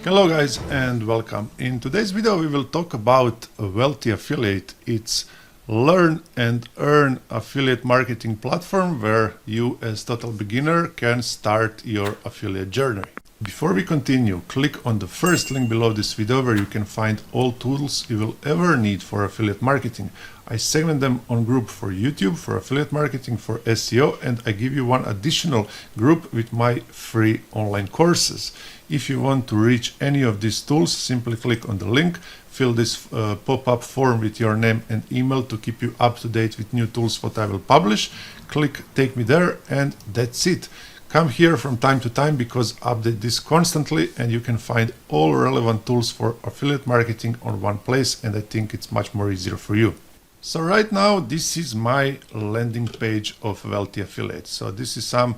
Hello guys and welcome. In today's video we will talk about Wealthy Affiliate. It's learn and earn affiliate marketing platform where you as total beginner can start your affiliate journey. Before we continue, click on the first link below this video where you can find all tools you will ever need for affiliate marketing. I segment them on group for YouTube, for affiliate marketing, for SEO, and I give you one additional group with my free online courses. If you want to reach any of these tools, simply click on the link, fill this pop-up form with your name and email to keep you up to date with new tools what I will publish. Click take me there and that's it. Come here from time to time because I update this constantly and you can find all relevant tools for affiliate marketing on one place, and I think it's much more easier for you. So right now this is my landing page of Wealthy Affiliate. So this is some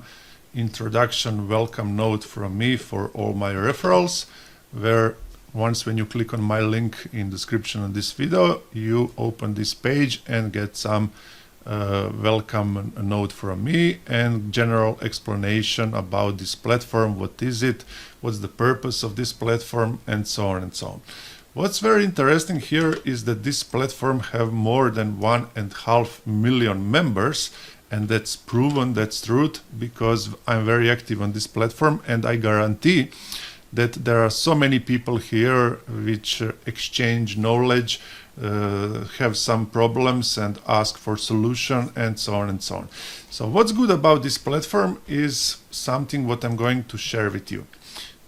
introduction welcome note from me for all my referrals, where once when you click on my link in description of this video, you open this page and get some welcome note from me and general explanation about this platform. What is it? What's the purpose of this platform? And so on and so on. What's very interesting here is that this platform have more than 1.5 million members, and that's proven, that's truth, because I'm very active on this platform and I guarantee that there are so many people here which exchange knowledge, have some problems and ask for solution and so on and so on. So what's good about this platform is something what I'm going to share with you.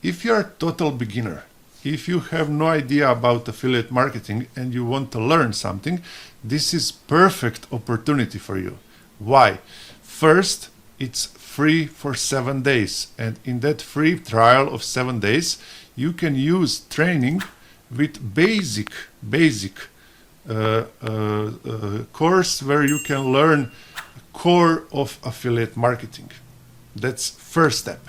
If you're a total beginner, if you have no idea about affiliate marketing and you want to learn something, this is perfect opportunity for you. Why? First, it's free for 7 days, and in that free trial of 7 days you can use training with basic course where you can learn core of affiliate marketing. That's first step.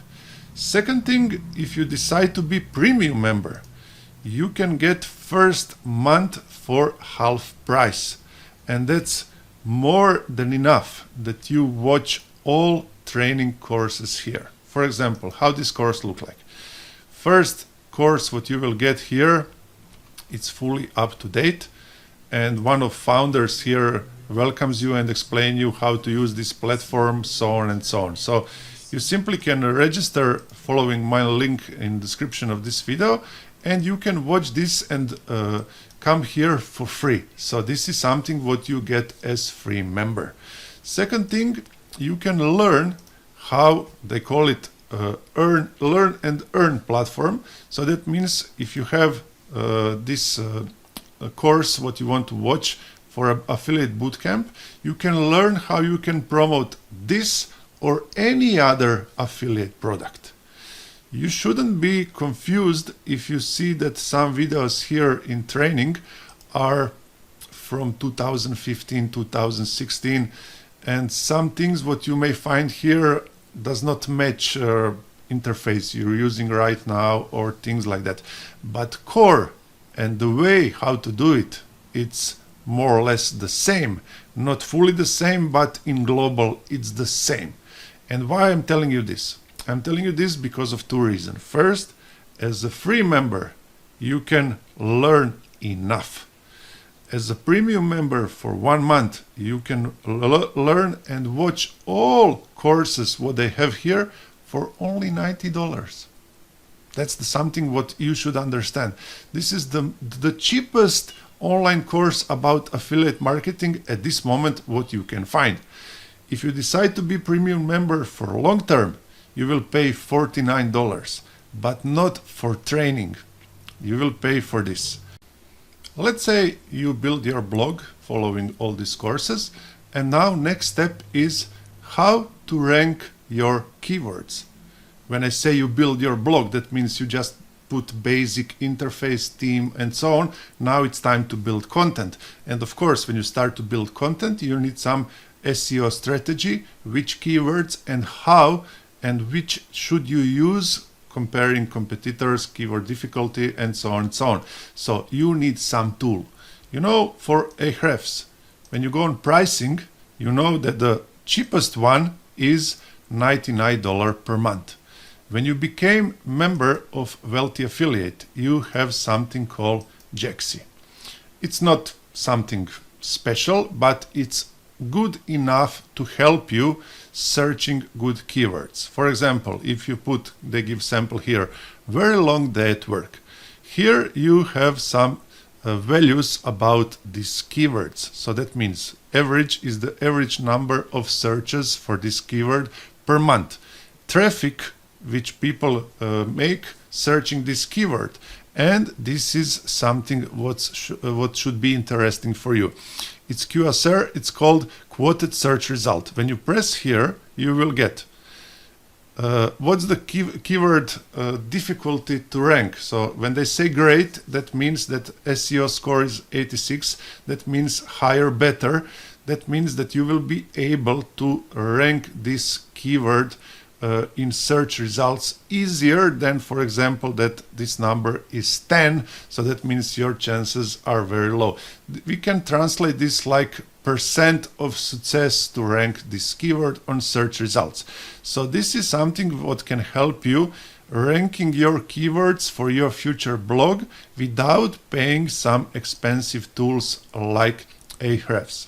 Second thing, if you decide to be premium member, you can get first month for half price, and that's more than enough that you watch all training courses here. For example, how this course look like. First course what you will get here, it's fully up to date, and one of founders here welcomes you and explain you how to use this platform, so on and so on. So you simply can register following my link in description of this video, and you can watch this and come here for free. So this is something what you get as free member. Second thing, you can learn how they call it learn and earn platform. So that means if you have this course what you want to watch for an affiliate bootcamp, you can learn how you can promote this or any other affiliate product. You shouldn't be confused if you see that some videos here in training are from 2015, 2016, and some things what you may find here does not match interface you're using right now or things like that. But core and the way how to do it, it's more or less the same. Not fully the same, but in global it's the same. And why I'm telling you this? I'm telling you this because of two reasons. First, as a free member, you can learn enough. As a premium member for 1 month, you can learn and watch all courses what they have here for only $90. That's something what you should understand. This is the cheapest online course about affiliate marketing at this moment what you can find. If you decide to be premium member for long term, you will pay $49, but not for training. You will pay for this. Let's say you build your blog following all these courses, and now next step is how to rank your keywords. When I say you build your blog, that means you just put basic interface, theme, and so on. Now it's time to build content. And of course, when you start to build content, you need some SEO strategy, which keywords and how and which should you use, comparing competitors, keyword difficulty, and so on and so on. So you need some tool. You know, for Ahrefs, when you go on pricing, you know that the cheapest one is $99 per month. When you became member of Wealthy Affiliate, you have something called Jexy. It's not something special, but it's good enough to help you searching good keywords. For example, if you put, they give sample here, very long day at work. Here you have some values about these keywords. So that means average is the average number of searches for this keyword per month. Traffic which people make searching this keyword. And this is something what should be interesting for you. It's QSR, it's called quoted search result. When you press here, you will get what's the keyword difficulty to rank. So when they say great, that means that SEO score is 86. That means higher, better. That means that you will be able to rank this keyword in search results easier than, for example, that this number is 10. So that means your chances are very low. We can translate this like percent of success to rank this keyword on search results. So this is something what can help you ranking your keywords for your future blog without paying some expensive tools like Ahrefs.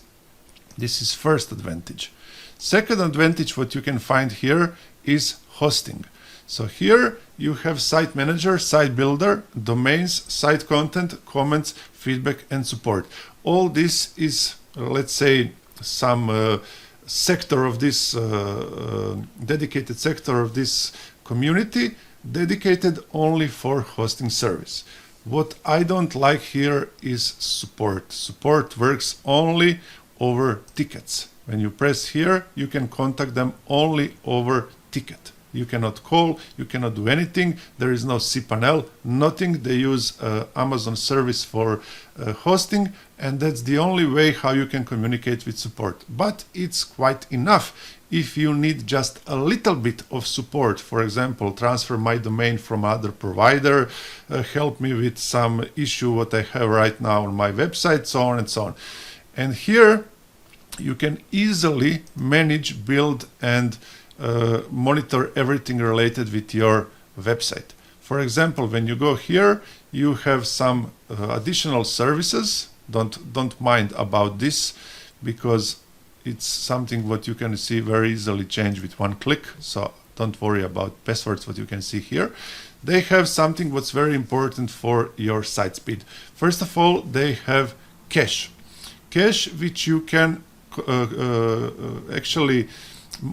This is first advantage. Second advantage what you can find here is hosting. So here you have site manager, site builder, domains, site content, comments, feedback, and support. All this is, let's say, some sector of this dedicated sector of this community dedicated only for hosting service. What I don't like here is support. Support works only over tickets. When you press here, you can contact them only over ticket. You cannot call, you cannot do anything. There is no cPanel, nothing. They use Amazon service for hosting, and that's the only way how you can communicate with support. But it's quite enough if you need just a little bit of support. For example, transfer my domain from other provider, help me with some issue what I have right now on my website, so on and so on. And here you can easily manage, build, and monitor everything related with your website. For example, when you go here, you have some additional services. Don't mind about this, because it's something what you can see very easily change with one click. So don't worry about passwords, what you can see here. They have something what's very important for your site speed. First of all, they have cache. Cache which you can actually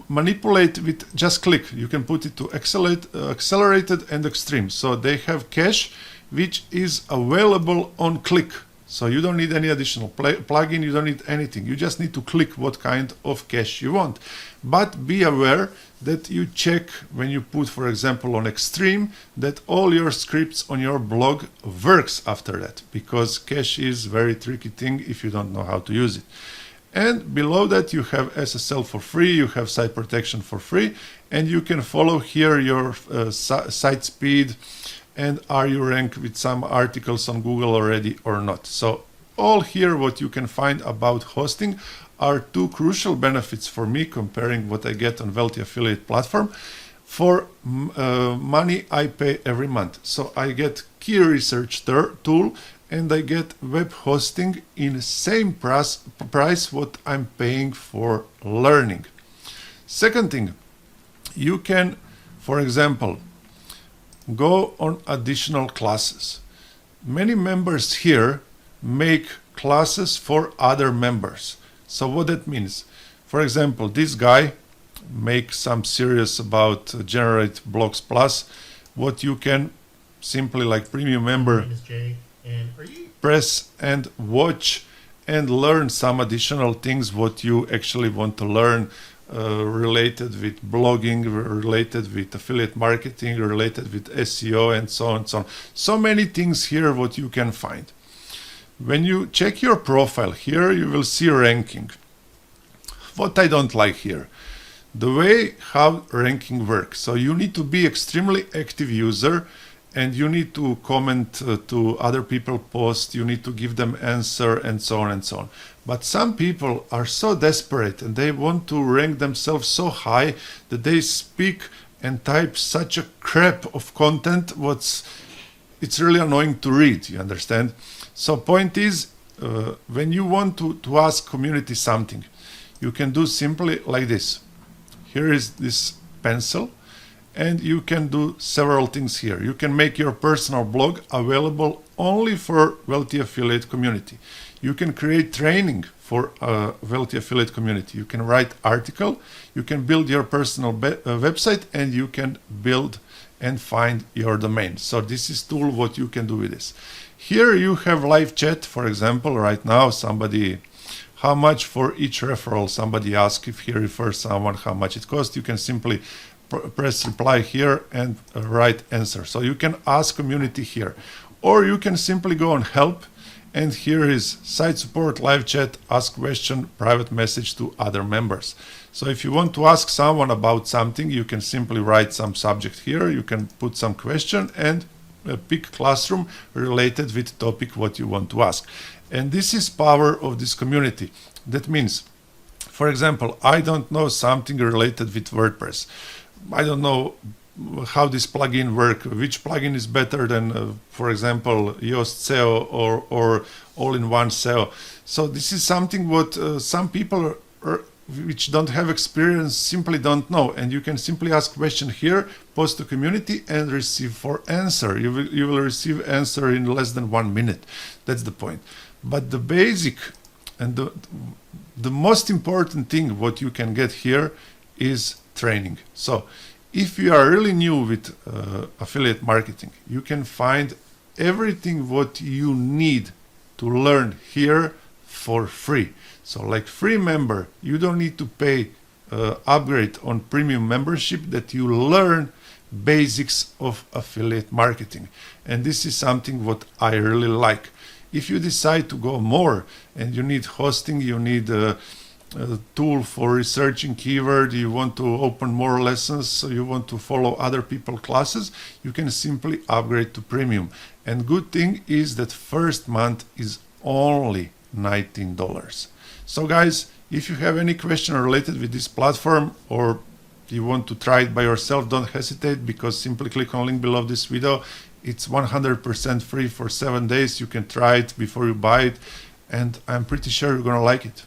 manipulate with just click. You can put it to accelerated and extreme. So they have cache which is available on click. So you don't need any additional plugin, you don't need anything. You just need to click what kind of cache you want. But be aware that you check when you put, for example, on extreme, that all your scripts on your blog works after that, because cache is very tricky thing if you don't know how to use it. And below that you have SSL for free, you have site protection for free, and you can follow here your site speed and are you ranked with some articles on Google already or not. So all here what you can find about hosting are two crucial benefits for me comparing what I get on Wealthy Affiliate platform. For money I pay every month. So I get key research tool and I get web hosting in same price what I'm paying for learning. Second thing, you can, for example, go on additional classes. Many members here make classes for other members. So what that means? For example, this guy makes some series about Generate Blogs Plus. What you can simply, like premium member, press and watch and learn some additional things what you actually want to learn, related with blogging, related with affiliate marketing, related with SEO, and so on and so on. So many things here what you can find. When you check your profile here, you will see ranking. What I don't like here, the way how ranking works. So you need to be extremely active user, and you need to comment to other people posts, you need to give them answer, and so on and so on. But some people are so desperate and they want to rank themselves so high that they speak and type such a crap of content it's really annoying to read, you understand? So point is, when you want to ask community something, you can do simply like this. Here is this pencil, and you can do several things here. You can make your personal blog available only for Wealthy Affiliate community. You can create training for a Wealthy Affiliate community. You can write article, you can build your personal website, and you can build and find your domain. So this is tool what you can do with this. Here you have live chat, for example. Right now somebody, how much for each referral, somebody asks if he refers someone, how much it costs. You can simply press reply here and write answer. So you can ask community here, or you can simply go on help, and here is site support, live chat, ask question, private message to other members. So if you want to ask someone about something, you can simply write some subject here, you can put some question and pick classroom related with topic what you want to ask. And this is power of this community. That means, for example, I don't know something related with WordPress. I don't know how this plugin work, which plugin is better than, for example, Yoast SEO or all-in-one SEO. So this is something what some people which don't have experience simply don't know, and you can simply ask question here, post to community, and receive for answer. You will receive answer in less than 1 minute. That's the point. But the basic and the most important thing what you can get here is training. So if you are really new with affiliate marketing, you can find everything what you need to learn here for free. So like free member, you don't need to pay upgrade on premium membership, that you learn basics of affiliate marketing. And this is something what I really like. If you decide to go more and you need hosting, you need a tool for researching keyword, you want to open more lessons, so you want to follow other people classes, you can simply upgrade to premium. And good thing is that first month is only $19. So guys, if you have any question related with this platform, or you want to try it by yourself, don't hesitate, because simply click on link below this video. It's 100% free for 7 days. You can try it before you buy it, and I'm pretty sure you're gonna like it.